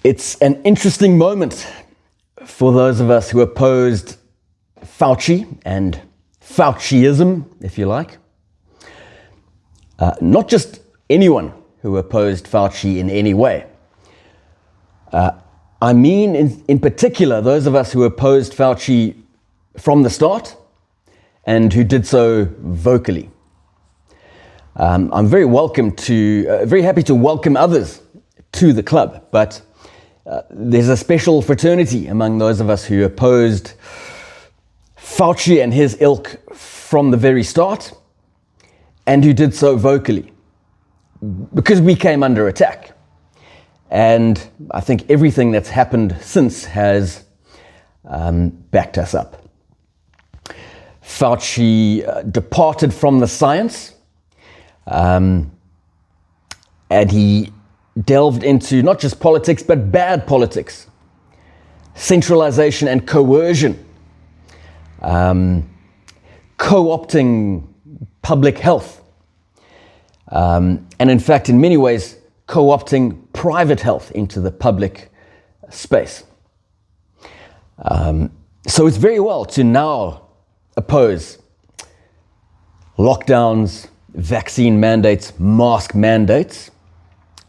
It's an interesting moment for those of us who opposed Fauci and Fauciism, if you like. Not just anyone who opposed Fauci in any way. I mean, in particular, those of us who opposed Fauci from the start and who did so vocally. I'm very happy to welcome others to the club, but there's a special fraternity among those of us who opposed Fauci and his ilk from the very start and who did so vocally because we came under attack. And I think everything that's happened since has backed us up. Fauci departed from the science and he delved into not just politics, but bad politics, centralization and coercion, co-opting public health, and in fact, in many ways, co-opting private health into the public space. So it's very well to now oppose lockdowns, vaccine mandates, mask mandates.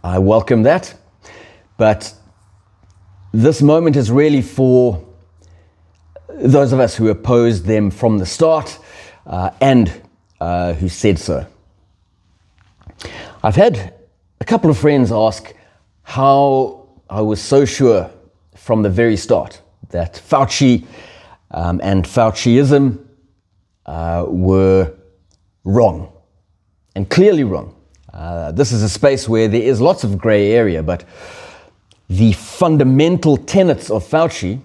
I welcome that. But this moment is really for those of us who opposed them from the start and who said so. I've had a couple of friends ask how I was so sure from the very start that Fauci and Fauciism were wrong, and clearly wrong. This is a space where there is lots of gray area, but the fundamental tenets of Fauci,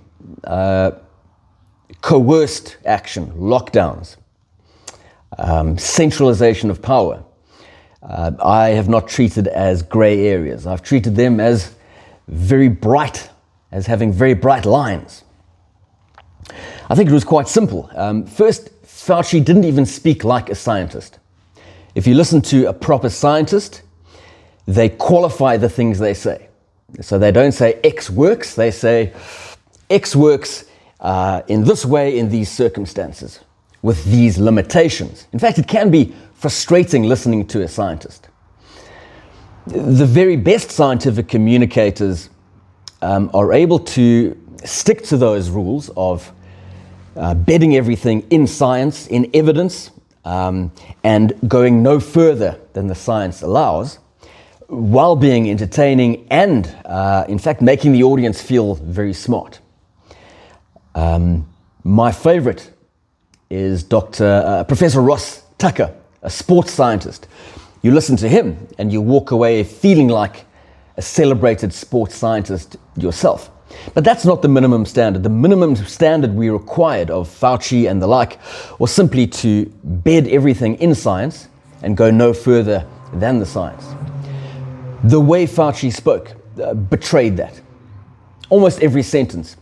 coerced action, lockdowns, centralization of power, I have not treated as gray areas. I've treated them as very bright, as having very bright lines. I think it was quite simple. First, Fauci didn't even speak like a scientist. If you listen to a proper scientist, they qualify the things they say. So they don't say X works, they say X works in this way, in these circumstances, with these limitations. In fact, it can be frustrating listening to a scientist. The very best scientific communicators are able to stick to those rules of bedding everything in science, in evidence, and going no further than the science allows, while being entertaining and, in fact, making the audience feel very smart. My favorite is Professor Ross Tucker, a sports scientist. You listen to him and you walk away feeling like a celebrated sports scientist yourself. But that's not the minimum standard. The minimum standard we required of Fauci and the like was simply to bed everything in science and go no further than the science. The way Fauci spoke betrayed that. Almost every sentence.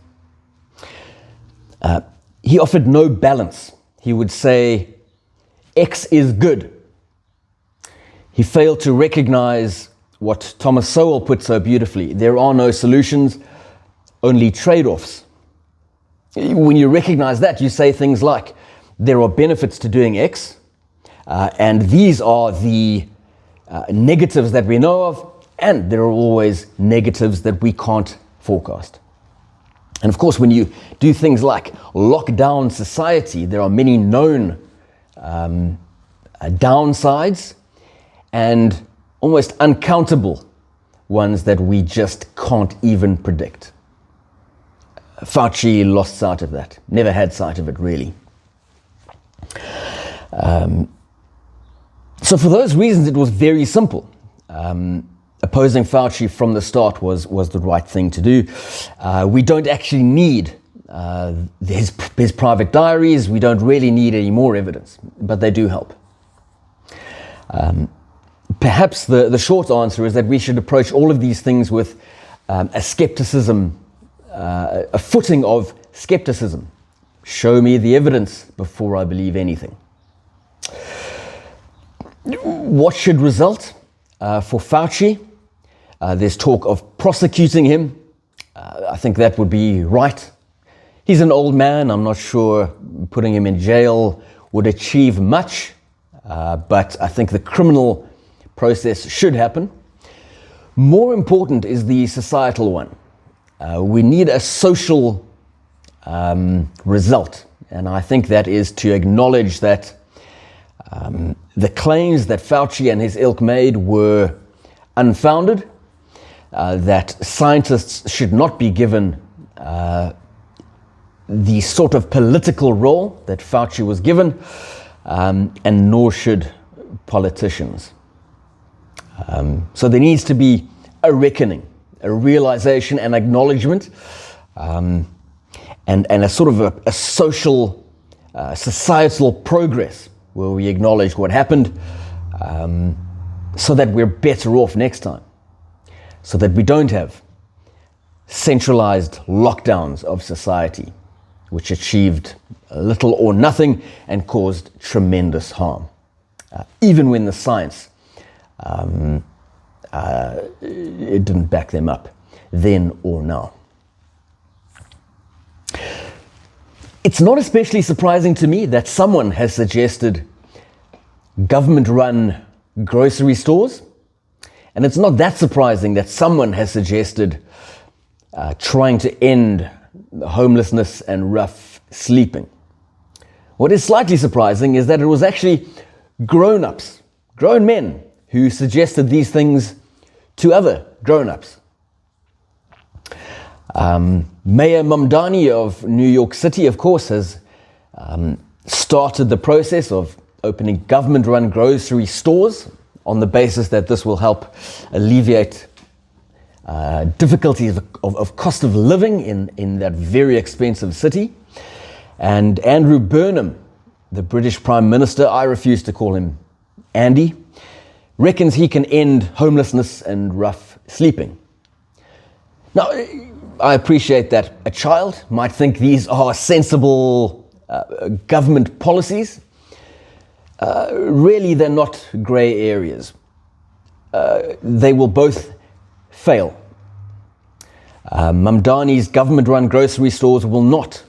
He offered no balance. He would say, X is good. He failed to recognize what Thomas Sowell put so beautifully. There are no solutions, only trade-offs. When you recognize that, you say things like, there are benefits to doing X, and these are the negatives that we know of, and there are always negatives that we can't forecast. And of course, when you do things like lock down society, there are many known downsides and almost uncountable ones that we just can't even predict. Fauci lost sight of that, never had sight of it really. So for those reasons, it was very simple. Opposing Fauci from the start was the right thing to do. We don't actually need his private diaries. We don't really need any more evidence, but they do help. Perhaps the short answer is that we should approach all of these things with a skepticism, a footing of skepticism. Show me the evidence before I believe anything. What should result for Fauci? There's talk of prosecuting him I think that would be right. He's an old man. I'm not sure putting him in jail would achieve much, but I think the criminal process should happen. More important is the societal one. We need a social result, and I think that is to acknowledge that the claims that Fauci and his ilk made were unfounded, that scientists should not be given the sort of political role that Fauci was given, and nor should politicians. So there needs to be a reckoning, a realization, an acknowledgement, and a sort of a social, societal progress where we acknowledge what happened, so that we're better off next time, so that we don't have centralized lockdowns of society, which achieved little or nothing and caused tremendous harm, even when the science it didn't back them up then or now. It's not especially surprising to me that someone has suggested government-run grocery stores, and it's not that surprising that someone has suggested trying to end homelessness and rough sleeping. What is slightly surprising is that it was actually grown-ups, grown men, who suggested these things to other grown-ups. Mayor Mamdani of New York City, of course, has started the process of opening government-run grocery stores on the basis that this will help alleviate difficulties of cost of living in that very expensive city. And Andrew Burnham, the British Prime Minister, I refuse to call him Andy, reckons he can end homelessness and rough sleeping. Now, I appreciate that a child might think these are sensible government policies. Really, they're not grey areas. They will both fail. Mamdani's government-run grocery stores will not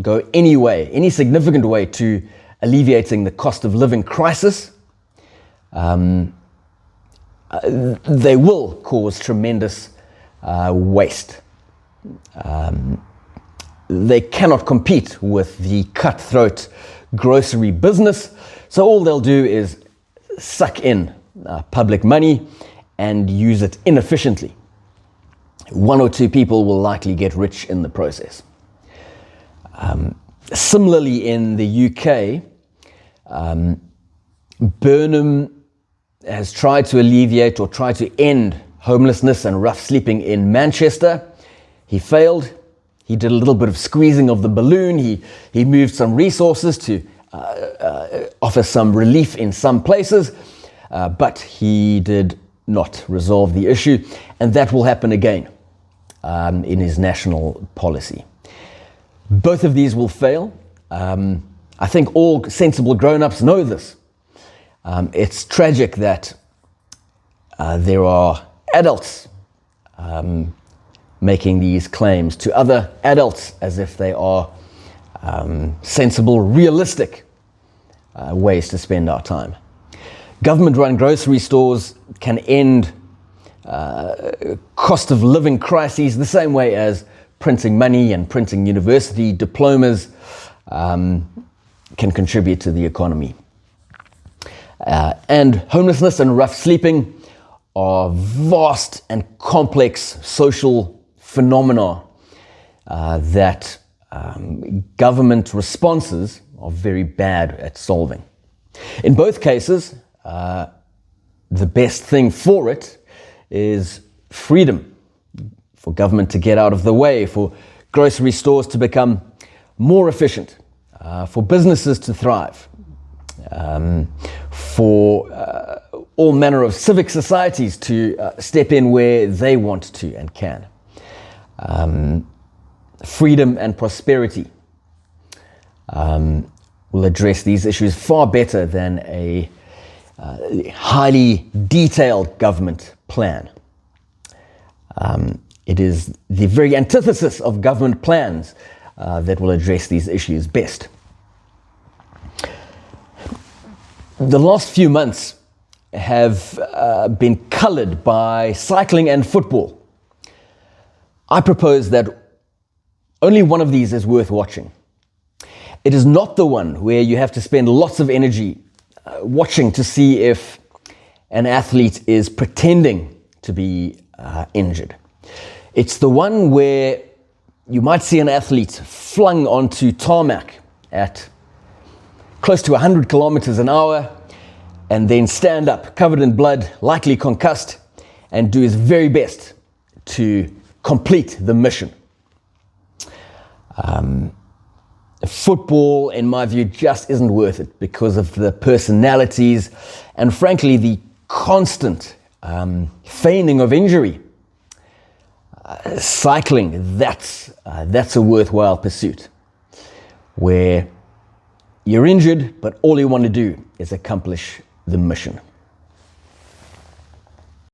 go any significant way to alleviating the cost of living crisis. They will cause tremendous waste. They cannot compete with the cutthroat grocery business, so all they'll do is suck in public money and use it inefficiently. One or two people will likely get rich in the process. Similarly, in the UK, Burnham has tried to alleviate or try to end homelessness and rough sleeping in Manchester. He failed. He did a little bit of squeezing of the balloon. He moved some resources to offer some relief in some places, but he did not resolve the issue, and that will happen again in his national policy. Both of these will fail. I think all sensible grown-ups know this. It's tragic that there are adults making these claims to other adults as if they are sensible, realistic ways to spend our time. Government-run grocery stores can end cost of living crises the same way as printing money and printing university diplomas can contribute to the economy. And homelessness and rough sleeping are vast and complex social phenomena that government responses are very bad at solving. In both cases, the best thing for it is freedom, for government to get out of the way, for grocery stores to become more efficient, for businesses to thrive, for all manner of civic societies to step in where they want to and can. Freedom and prosperity will address these issues far better than a highly detailed government plan. It is the very antithesis of government plans that will address these issues best. The last few months have been colored by cycling and football. I propose that only one of these is worth watching. It is not the one where you have to spend lots of energy watching to see if an athlete is pretending to be injured. It's the one where you might see an athlete flung onto tarmac at close to 100 kilometers an hour and then stand up, covered in blood, likely concussed, and do his very best to complete the mission. Football, in my view, just isn't worth it because of the personalities and, frankly, the constant feigning of injury. Cycling, that's a worthwhile pursuit, where you're injured, but all you want to do is accomplish the mission.